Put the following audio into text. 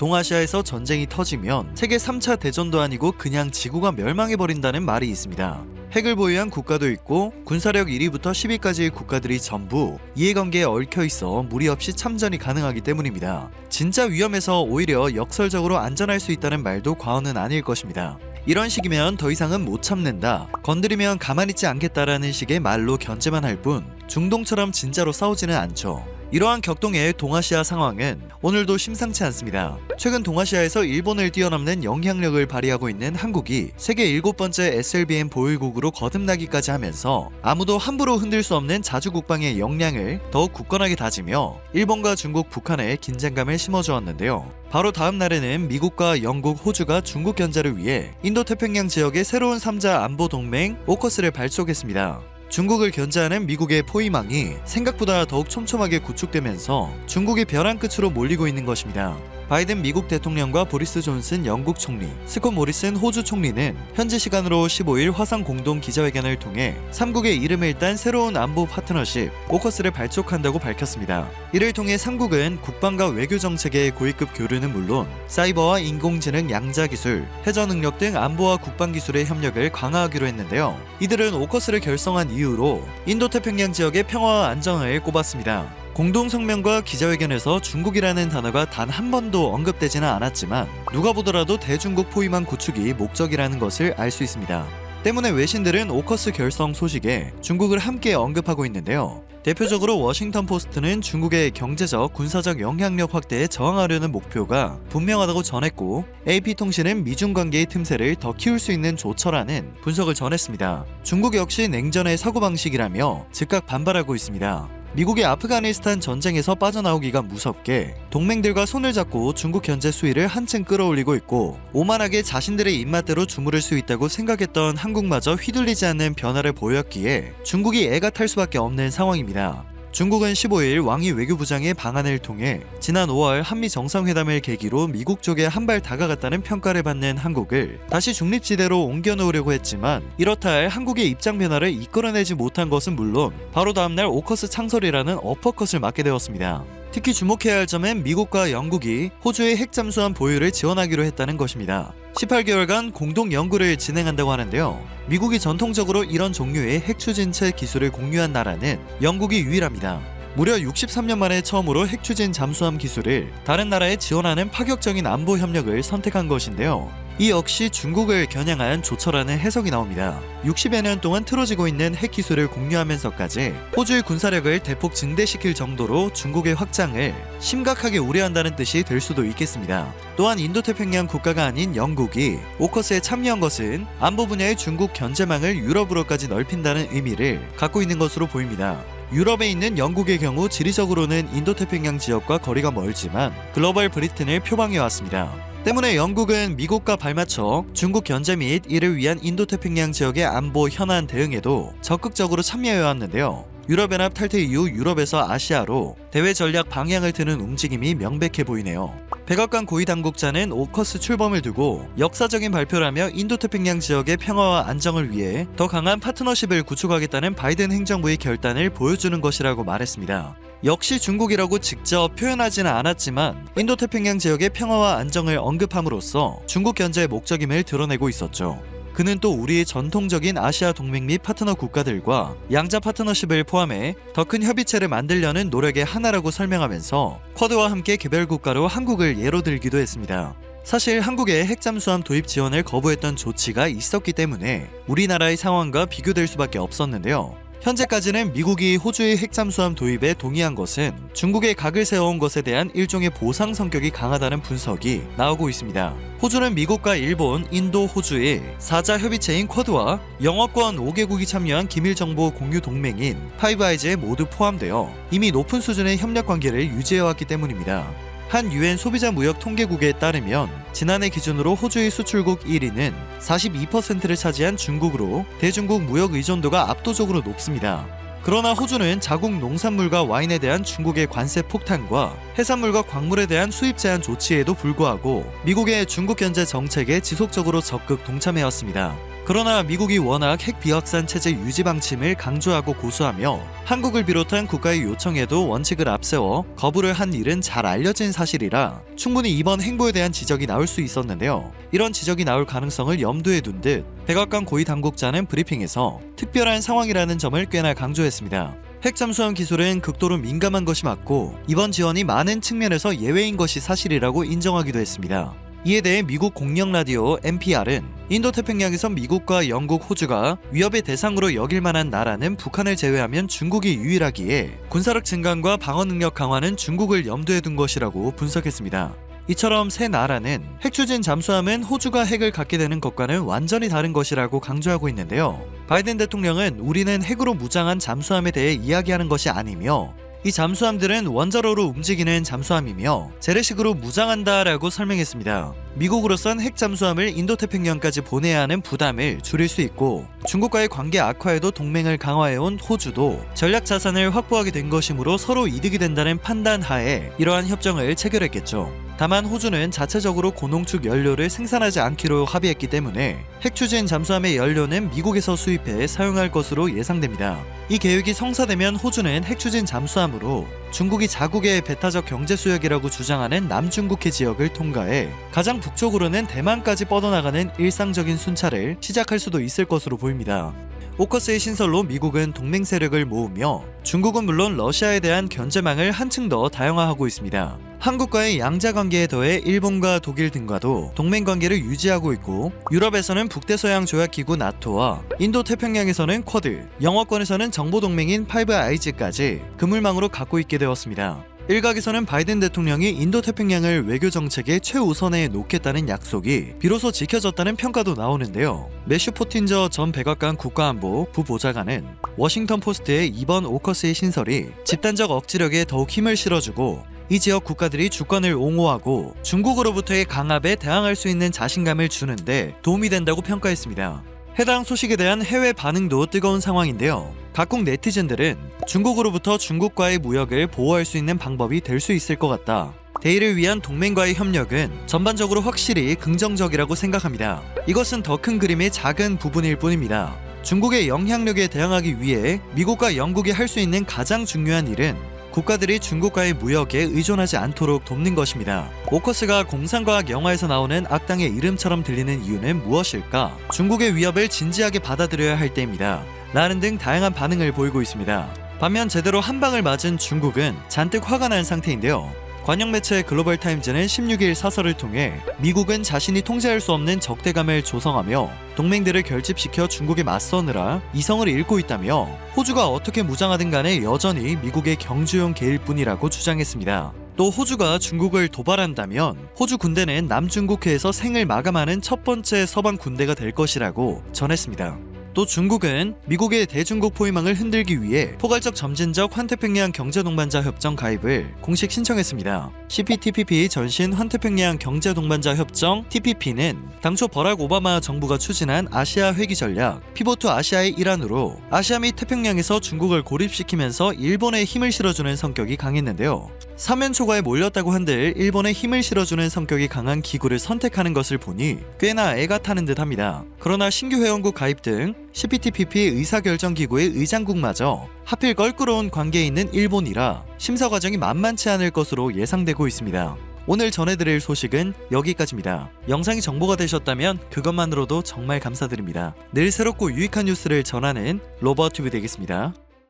동아시아에서 전쟁이 터지면 세계 3차 대전도 아니고 그냥 지구가 멸망해버린다는 말이 있습니다. 핵을 보유한 국가도 있고 군사력 1위부터 10위까지의 국가들이 전부 이해관계에 얽혀있어 무리 없이 참전이 가능하기 때문입니다. 진짜 위험해서 오히려 역설적으로 안전할 수 있다는 말도 과언은 아닐 것입니다. 이런 식이면 더 이상은 못 참는다, 건드리면 가만히 있지 않겠다라는 식의 말로 견제만 할 뿐 중동처럼 진짜로 싸우지는 않죠. 이러한 격동의 동아시아 상황은 오늘도 심상치 않습니다. 최근 동아시아에서 일본을 뛰어넘는 영향력을 발휘하고 있는 한국이 세계 7번째 SLBM 보유국으로 거듭나기까지 하면서 아무도 함부로 흔들 수 없는 자주국방의 역량을 더욱 굳건하게 다지며 일본과 중국, 북한에 긴장감을 심어주었는데요. 바로 다음 날에는 미국과 영국, 호주가 중국 견제를 위해 인도태평양 지역의 새로운 3자 안보 동맹 오커스를 발족했습니다. 중국을 견제하는 미국의 포위망이 생각보다 더욱 촘촘하게 구축되면서 중국이 벼랑 끝으로 몰리고 있는 것입니다. 바이든 미국 대통령과 보리스 존슨 영국 총리, 스콧 모리슨 호주 총리는 현지 시간으로 15일 화상 공동 기자회견을 통해 3국의 이름을 딴 새로운 안보 파트너십 오커스를 발족한다고 밝혔습니다. 이를 통해 3국은 국방과 외교 정책의 고위급 교류는 물론 사이버와 인공지능, 양자기술, 해저 능력 등 안보와 국방 기술의 협력을 강화하기로 했는데요. 이들은 오커스를 결성한 이유로 인도태평양 지역의 평화와 안정을 꼽았습니다. 공동성명과 기자회견에서 중국이라는 단어가 단 한 번도 언급되지는 않았지만 누가 보더라도 대중국 포위망 구축이 목적이라는 것을 알 수 있습니다. 때문에 외신들은 오커스 결성 소식에 중국을 함께 언급하고 있는데요. 대표적으로 워싱턴 포스트는 중국의 경제적, 군사적 영향력 확대에 저항하려는 목표가 분명하다고 전했고, AP통신은 미중 관계의 틈새를 더 키울 수 있는 조처라는 분석을 전했습니다. 중국 역시 냉전의 사고방식이라며 즉각 반발하고 있습니다. 미국이 아프가니스탄 전쟁에서 빠져나오기가 무섭게 동맹들과 손을 잡고 중국 견제 수위를 한층 끌어올리고 있고, 오만하게 자신들의 입맛대로 주무를 수 있다고 생각했던 한국마저 휘둘리지 않는 변화를 보였기에 중국이 애가 탈 수밖에 없는 상황입니다. 중국은 15일 왕이 외교부장의 방안을 통해 지난 5월 한미 정상회담을 계기로 미국 쪽에 한 발 다가갔다는 평가를 받는 한국을 다시 중립지대로 옮겨놓으려고 했지만, 이렇다 할 한국의 입장 변화를 이끌어내지 못한 것은 물론 바로 다음날 오커스 창설이라는 어퍼컷을 맞게 되었습니다. 특히 주목해야 할 점은 미국과 영국이 호주의 핵 잠수함 보유를 지원하기로 했다는 것입니다. 18개월간 공동 연구를 진행한다고 하는데요. 미국이 전통적으로 이런 종류의 핵 추진체 기술을 공유한 나라는 영국이 유일합니다. 무려 63년 만에 처음으로 핵 추진 잠수함 기술을 다른 나라에 지원하는 파격적인 안보 협력을 선택한 것인데요. 이 역시 중국을 겨냥한 조처라는 해석이 나옵니다. 60여 년 동안 틀어지고 있는 핵 기술을 공유하면서까지 호주의 군사력을 대폭 증대시킬 정도로 중국의 확장을 심각하게 우려한다는 뜻이 될 수도 있겠습니다. 또한 인도태평양 국가가 아닌 영국이 오커스에 참여한 것은 안보 분야의 중국 견제망을 유럽으로까지 넓힌다는 의미를 갖고 있는 것으로 보입니다. 유럽에 있는 영국의 경우 지리적으로는 인도태평양 지역과 거리가 멀지만 글로벌 브리튼을 표방해왔습니다. 때문에 영국은 미국과 발맞춰 중국 견제 및 이를 위한 인도태평양 지역의 안보 현안 대응에도 적극적으로 참여해왔는데요. 유럽연합 탈퇴 이후 유럽에서 아시아로 대외 전략 방향을 트는 움직임이 명백해 보이네요. 백악관 고위 당국자는 오커스 출범을 두고 역사적인 발표라며 인도태평양 지역의 평화와 안정을 위해 더 강한 파트너십을 구축하겠다는 바이든 행정부의 결단을 보여주는 것이라고 말했습니다. 역시 중국이라고 직접 표현하지는 않았지만 인도태평양 지역의 평화와 안정을 언급함으로써 중국 견제의 목적임을 드러내고 있었죠. 그는 또 우리의 전통적인 아시아 동맹 및 파트너 국가들과 양자 파트너십을 포함해 더 큰 협의체를 만들려는 노력의 하나라고 설명하면서 쿼드와 함께 개별 국가로 한국을 예로 들기도 했습니다. 사실 한국의 핵잠수함 도입 지원을 거부했던 조치가 있었기 때문에 우리나라의 상황과 비교될 수밖에 없었는데요. 현재까지는 미국이 호주의 핵잠수함 도입에 동의한 것은 중국의 각을 세워온 것에 대한 일종의 보상 성격이 강하다는 분석이 나오고 있습니다. 호주는 미국과 일본, 인도, 호주의 4자 협의체인 쿼드와 영어권 5개국이 참여한 기밀 정보 공유 동맹인 파이브 아이즈에 모두 포함되어 이미 높은 수준의 협력 관계를 유지해왔기 때문입니다. 한 유엔 소비자 무역 통계국에 따르면 지난해 기준으로 호주의 수출국 1위는 42%를 차지한 중국으로 대중국 무역 의존도가 압도적으로 높습니다. 그러나 호주는 자국 농산물과 와인에 대한 중국의 관세 폭탄과 해산물과 광물에 대한 수입 제한 조치에도 불구하고 미국의 중국 견제 정책에 지속적으로 적극 동참해왔습니다. 그러나 미국이 워낙 핵 비확산 체제 유지 방침을 강조하고 고수하며 한국을 비롯한 국가의 요청에도 원칙을 앞세워 거부를 한 일은 잘 알려진 사실이라 충분히 이번 행보에 대한 지적이 나올 수 있었는데요. 이런 지적이 나올 가능성을 염두에 둔 듯 백악관 고위 당국자는 브리핑에서 특별한 상황이라는 점을 꽤나 강조했습니다. 핵 잠수함 기술은 극도로 민감한 것이 맞고 이번 지원이 많은 측면에서 예외인 것이 사실이라고 인정하기도 했습니다. 이에 대해 미국 공영 라디오 NPR은 인도태평양에서 미국과 영국, 호주가 위협의 대상으로 여길 만한 나라는 북한을 제외하면 중국이 유일하기에 군사력 증강과 방어 능력 강화는 중국을 염두에 둔 것이라고 분석했습니다. 이처럼 세 나라는 핵 추진 잠수함은 호주가 핵을 갖게 되는 것과는 완전히 다른 것이라고 강조하고 있는데요. 바이든 대통령은 우리는 핵으로 무장한 잠수함에 대해 이야기하는 것이 아니며 이 잠수함들은 원자로로 움직이는 잠수함이며 재래식으로 무장한다라고 설명했습니다. 미국으로선 핵 잠수함을 인도태평양까지 보내야 하는 부담을 줄일 수 있고 중국과의 관계 악화에도 동맹을 강화해온 호주도 전략 자산을 확보하게 된 것이므로 서로 이득이 된다는 판단 하에 이러한 협정을 체결했겠죠. 다만 호주는 자체적으로 고농축 연료를 생산하지 않기로 합의했기 때문에 핵 추진 잠수함의 연료는 미국에서 수입해 사용할 것으로 예상됩니다. 이 계획이 성사되면 호주는 핵 추진 잠수함으로 중국이 자국의 배타적 경제 수역이라고 주장하는 남중국해 지역을 통과해 가장 북쪽으로는 대만까지 뻗어나가는 일상적인 순찰을 시작할 수도 있을 것으로 보입니다. 오커스의 신설로 미국은 동맹 세력을 모으며 중국은 물론 러시아에 대한 견제망을 한층 더 다양화하고 있습니다. 한국과의 양자 관계에 더해 일본과 독일 등과도 동맹 관계를 유지하고 있고 유럽에서는 북대서양 조약기구 나토와 인도태평양에서는 쿼드, 영어권에서는 정보동맹인 5IG까지 그물망으로 갖고 있게 되었습니다. 일각에서는 바이든 대통령이 인도태평양을 외교 정책의 최우선에 놓겠다는 약속이 비로소 지켜졌다는 평가도 나오는데요. 매슈 포틴저 전 백악관 국가안보 부보좌관은 워싱턴 포스트의 이번 오커스의 신설이 집단적 억지력에 더욱 힘을 실어주고 이 지역 국가들이 주권을 옹호하고 중국으로부터의 강압에 대항할 수 있는 자신감을 주는데 도움이 된다고 평가했습니다. 해당 소식에 대한 해외 반응도 뜨거운 상황인데요. 각국 네티즌들은 중국으로부터 중국과의 무역을 보호할 수 있는 방법이 될 수 있을 것 같다. 대의를 위한 동맹과의 협력은 전반적으로 확실히 긍정적이라고 생각합니다. 이것은 더 큰 그림의 작은 부분일 뿐입니다. 중국의 영향력에 대항하기 위해 미국과 영국이 할 수 있는 가장 중요한 일은 국가들이 중국과의 무역에 의존하지 않도록 돕는 것입니다. 오커스가 공상과학 영화에서 나오는 악당의 이름처럼 들리는 이유는 무엇일까? 중국의 위협을 진지하게 받아들여야 할 때입니다. 라는 등 다양한 반응을 보이고 있습니다. 반면 제대로 한 방을 맞은 중국은 잔뜩 화가 난 상태인데요. 관영 매체 글로벌 타임즈는 16일 사설을 통해 미국은 자신이 통제할 수 없는 적대감을 조성하며 동맹들을 결집시켜 중국에 맞서느라 이성을 잃고 있다며 호주가 어떻게 무장하든 간에 여전히 미국의 경주용 개일 뿐이라고 주장했습니다. 또 호주가 중국을 도발한다면 호주 군대는 남중국해에서 생을 마감하는 첫 번째 서방 군대가 될 것이라고 전했습니다. 또 중국은 미국의 대중국 포위망을 흔들기 위해 포괄적 점진적 환태평양 경제동반자 협정 가입을 공식 신청했습니다. CPTPP 전신 환태평양 경제동반자 협정 TPP는 당초 버락 오바마 정부가 추진한 아시아 회귀 전략 피보트 아시아의 일환으로 아시아 및 태평양에서 중국을 고립시키면서 일본에 힘을 실어주는 성격이 강했는데요. 사면 초과에 몰렸다고 한들 일본에 힘을 실어주는 성격이 강한 기구를 선택하는 것을 보니 꽤나 애가 타는 듯합니다. 그러나 신규 회원국 가입 등 CPTPP 의사결정기구의 의장국마저 하필 껄끄러운 관계에 있는 일본이라 심사 과정이 만만치 않을 것으로 예상되고 있습니다. 오늘 전해드릴 소식은 여기까지입니다. 영상이 정보가 되셨다면 그것만으로도 정말 감사드립니다. 늘 새롭고 유익한 뉴스를 전하는 로버튜브 되겠습니다.